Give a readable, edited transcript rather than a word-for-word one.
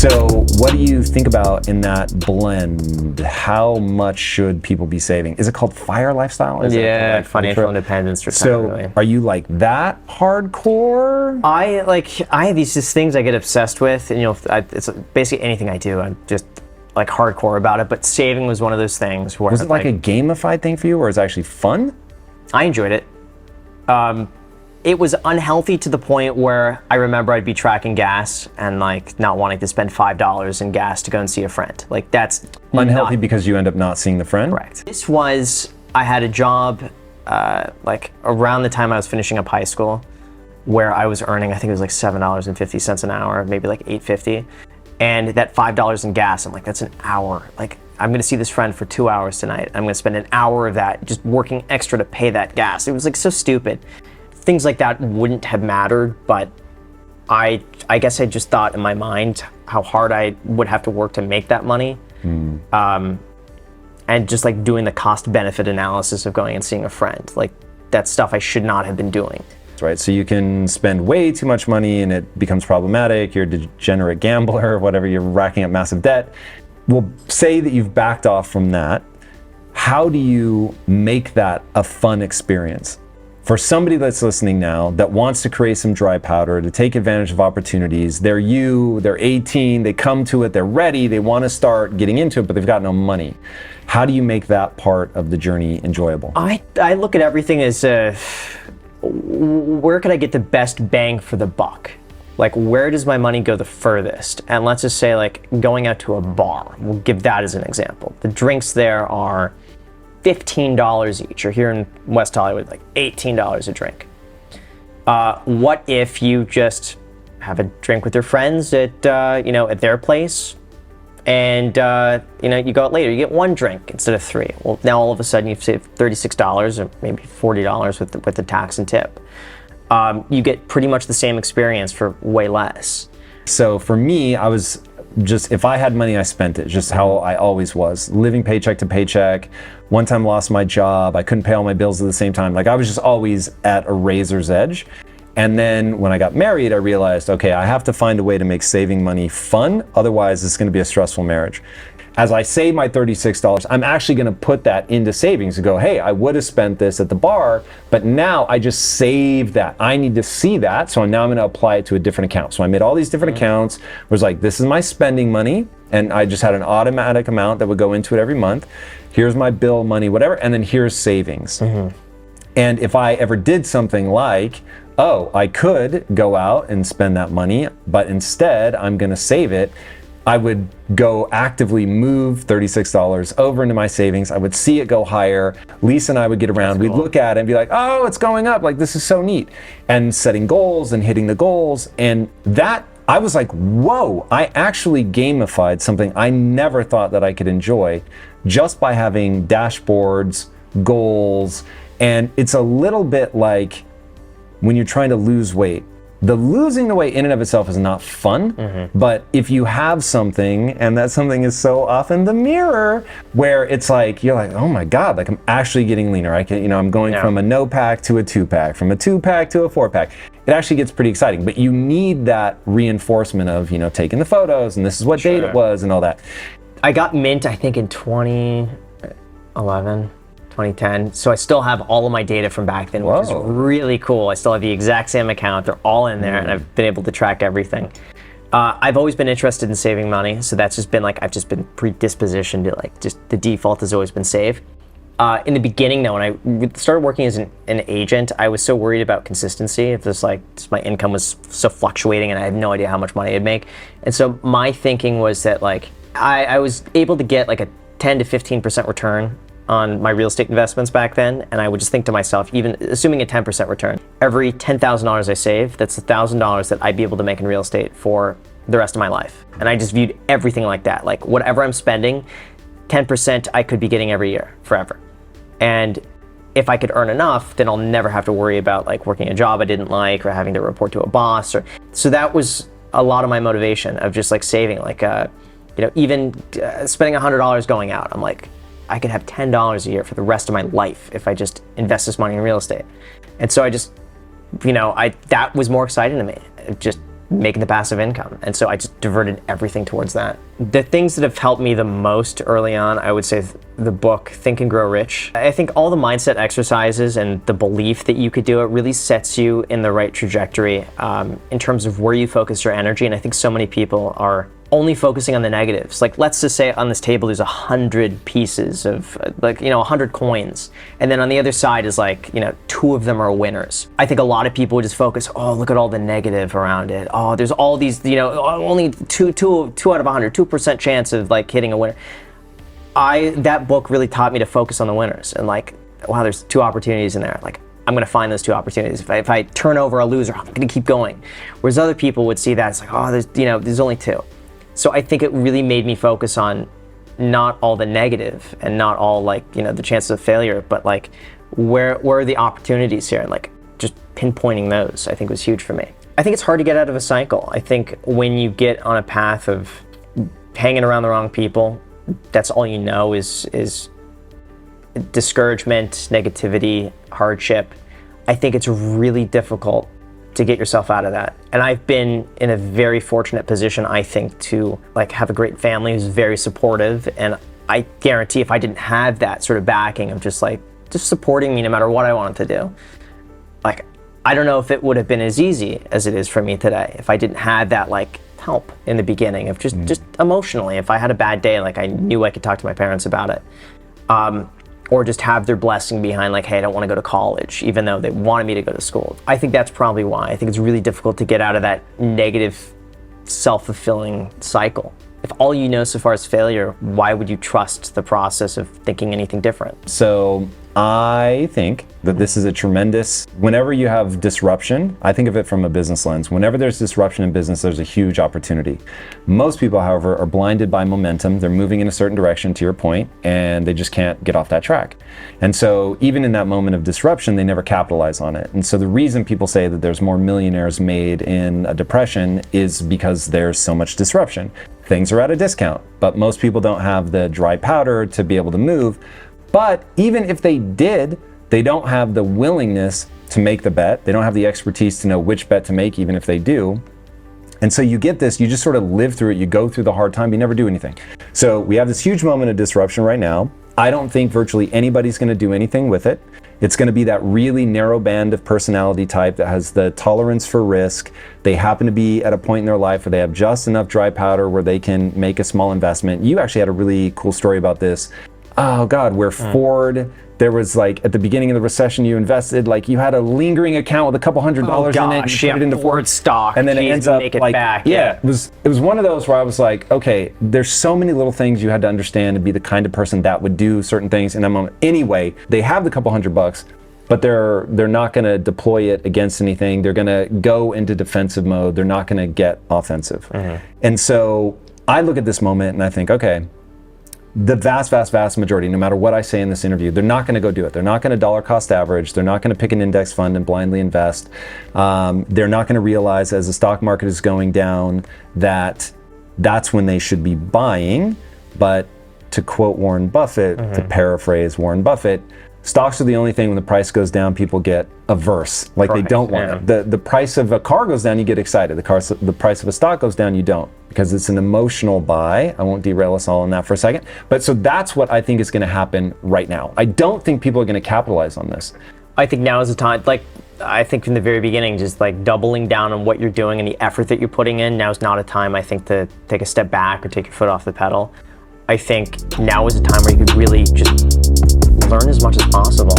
So what do you think about in that blend? How much should people be saving? Is it called FIRE lifestyle? Is Yeah, financial independence. So are you like that hardcore? I have these just things I get obsessed with, and it's basically anything I do. I'm just like hardcore about it. But saving was one of those things where was it like a gamified thing for you, or is it actually fun? I enjoyed it. It was unhealthy to the point where I remember I'd be tracking gas and like not wanting to spend $5 in gas to go and see a friend. Like that's unhealthy because you end up not seeing the friend? Correct. I had a job like around the time I was finishing up high school where I was earning, I think it was like $7.50 an hour, maybe like $8.50. And that $5 in gas, I'm like, that's an hour. Like I'm gonna see this friend for 2 hours tonight. I'm gonna spend an hour of that just working extra to pay that gas. It was like so stupid. Things like that wouldn't have mattered, but I guess I just thought in my mind how hard I would have to work to make that money. And just like doing the cost benefit analysis of going and seeing a friend. Like that's stuff I should not have been doing. Right, so you can spend way too much money and it becomes problematic. You're a degenerate gambler or whatever, you're racking up massive debt. We'll say that you've backed off from that. How do you make that a fun experience? For somebody that's listening now that wants to create some dry powder, to take advantage of opportunities, they're 18, they come to it, they're ready, they want to start getting into it, but they've got no money. How do you make that part of the journey enjoyable? I look at everything as where can I get the best bang for the buck? Like where does my money go the furthest? And let's just say like going out to a bar, we'll give that as an example. The drinks there are $15 each, or here in West Hollywood, like $18 a drink. What if you just have a drink with your friends at at their place, and you go out later, you get one drink instead of three. Well, now all of a sudden you've saved $36 or maybe $40 with the tax and tip. You get pretty much the same experience for way less. So for me, I was just, if I had money, I spent it, just how I always was, living paycheck to paycheck. One time lost my job, I couldn't pay all my bills at the same time. Like I was just always at a razor's edge. And then when I got married, I realized, okay, I have to find a way to make saving money fun. Otherwise, it's gonna be a stressful marriage. As I save my $36, I'm actually gonna put that into savings and go, hey, I would have spent this at the bar, but now I just saved that. I need to see that, so now I'm gonna apply it to a different account. So I made all these different accounts, was like, this is my spending money, and I just had an automatic amount that would go into it every month. Here's my bill money, whatever, and then here's savings. And if I ever did something like, oh, I could go out and spend that money, but instead I'm gonna save it, I would go actively move $36 over into my savings. I would see it go higher. Lisa and I would get around, we'd look at it and be like, oh, it's going up, like this is so neat. And setting goals and hitting the goals. And that, I was like, whoa, I actually gamified something I never thought that I could enjoy just by having dashboards, goals. And it's a little bit like when you're trying to lose weight. The losing the weight in and of itself is not fun, but if you have something, and that something is so often the mirror, where it's like, you're like, oh my God, like I'm actually getting leaner. I can, I'm going from a no pack to a 2-pack, from a 2-pack to a 4-pack. It actually gets pretty exciting, but you need that reinforcement of, taking the photos and this is what date it was and all that. I got Mint, I think in 2011. 2010, so I still have all of my data from back then, which is really cool. I still have the exact same account, they're all in there, and I've been able to track everything. I've always been interested in saving money, so that's just been like, I've just been predispositioned to like, just the default has always been save. In the beginning though, when I started working as an agent, I was so worried about consistency. If this like, my income was so fluctuating and I had no idea how much money I'd make. And so my thinking was that like, I was able to get like a 10 to 15% return on my real estate investments back then, and I would just think to myself, even assuming a 10% return, every $10,000 I save, that's $1,000 that I'd be able to make in real estate for the rest of my life. And I just viewed everything like that, like whatever I'm spending, 10% I could be getting every year, forever. And if I could earn enough, then I'll never have to worry about like working a job I didn't like or having to report to a boss. So that was a lot of my motivation of just like saving, like even spending $100 going out. I'm like, I could have $10 a year for the rest of my life if I just invest this money in real estate. And so I just, that was more exciting to me. Just making the passive income. And so I just diverted everything towards that. The things that have helped me the most early on, I would say the book, Think and Grow Rich. I think all the mindset exercises and the belief that you could do it really sets you in the right trajectory in terms of where you focus your energy. And I think so many people are only focusing on the negatives. Like, let's just say on this table there's 100 pieces of 100 coins, and then on the other side is 2 of them are winners. I think a lot of people would just focus, oh, look at all the negative around it. Oh, there's all these, only two out of 100, 2% chance of hitting a winner. That book really taught me to focus on the winners and wow, there's 2 opportunities in there. I'm going to find those 2 opportunities. If I turn over a loser, I'm going to keep going. Whereas other people would see that it's oh, there's only 2. So I think it really made me focus on not all the negative and not all the chances of failure, but where are the opportunities here? Just pinpointing those, I think, was huge for me. I think it's hard to get out of a cycle. I think when you get on a path of hanging around the wrong people, that's all you know is discouragement, negativity, hardship. I think it's really difficult to get yourself out of that. And I've been in a very fortunate position, I think, to have a great family who's very supportive. And I guarantee if I didn't have that sort of backing of just supporting me no matter what I wanted to do, I don't know if it would have been as easy as it is for me today if I didn't have that help in the beginning of just emotionally. If I had a bad day, I knew I could talk to my parents about it. Or just have their blessing behind hey, I don't want to go to college, even though they wanted me to go to school. I think that's probably why. I think it's really difficult to get out of that negative, self-fulfilling cycle. If all you know so far is failure, why would you trust the process of thinking anything different? So I think that this is a tremendous, whenever you have disruption, I think of it from a business lens. Whenever there's disruption in business, there's a huge opportunity. Most people, however, are blinded by momentum. They're moving in a certain direction, to your point, and they just can't get off that track. And so even in that moment of disruption, they never capitalize on it. And so the reason people say that there's more millionaires made in a depression is because there's so much disruption. Things are at a discount, but most people don't have the dry powder to be able to move. But even if they did, they don't have the willingness to make the bet. They don't have the expertise to know which bet to make, even if they do. And so you get this, you just sort of live through it. You go through the hard time, you never do anything. So we have this huge moment of disruption right now. I don't think virtually anybody's going to do anything with it. It's going to be that really narrow band of personality type that has the tolerance for risk. They happen to be at a point in their life where they have just enough dry powder where they can make a small investment. You actually had a really cool story about this. Oh God, where Ford, there was at the beginning of the recession, you invested, you had a lingering account with a couple $100 in it, you put it into Ford stock, and then it ends up make it back. Yeah, it was one of those where I was okay, there's so many little things you had to understand to be the kind of person that would do certain things in that moment. Anyway, they have the couple $100, but they're not going to deploy it against anything. They're going to go into defensive mode. They're not going to get offensive. And so I look at this moment and I think, okay, the vast majority, no matter what I say in this interview, they're not going to go do it. They're not going to dollar cost average. They're not going to pick an index fund and blindly invest. They're not going to realize as the stock market is going down that that's when they should be buying. But to quote Warren Buffett, to paraphrase Warren Buffett, stocks are the only thing when the price goes down, people get averse. They don't want it. The price of a car goes down, you get excited. The price of a stock goes down, you don't, because it's an emotional buy. I won't derail us all on that for a second. But so that's what I think is going to happen right now. I don't think people are going to capitalize on this. I think now is the time, I think from the very beginning, just doubling down on what you're doing and the effort that you're putting in. Now is not a time, I think, to take a step back or take your foot off the pedal. I think now is a time where you could really just learn as much as possible.